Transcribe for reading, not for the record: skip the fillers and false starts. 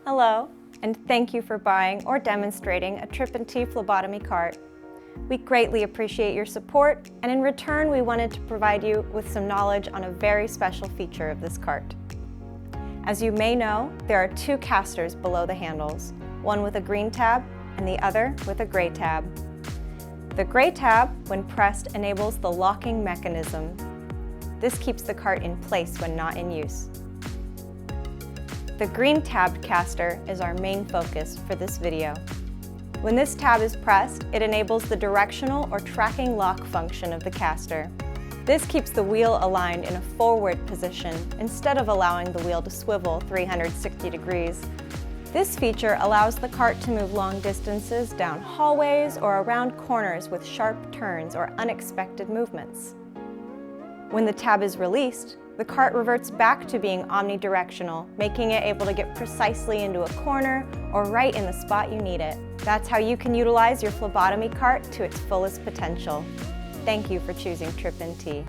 Hello, and thank you for buying or demonstrating a Trip&T Phlebotomy Cart. We greatly appreciate your support, and in return we wanted to provide you with some knowledge on a very special feature of this cart. As you may know, there are two casters below the handles, one with a green tab and the other with a gray tab. The gray tab, when pressed, enables the locking mechanism. This keeps the cart in place when not in use. The green tabbed caster is our main focus for this video. When this tab is pressed, it enables the directional or tracking lock function of the caster. This keeps the wheel aligned in a forward position instead of allowing the wheel to swivel 360 degrees. This feature allows the cart to move long distances down hallways or around corners with sharp turns or unexpected movements. When the tab is released, the cart reverts back to being omnidirectional, making it able to get precisely into a corner or right in the spot you need it. That's how you can utilize your phlebotomy cart to its fullest potential. Thank you for choosing Trip&T.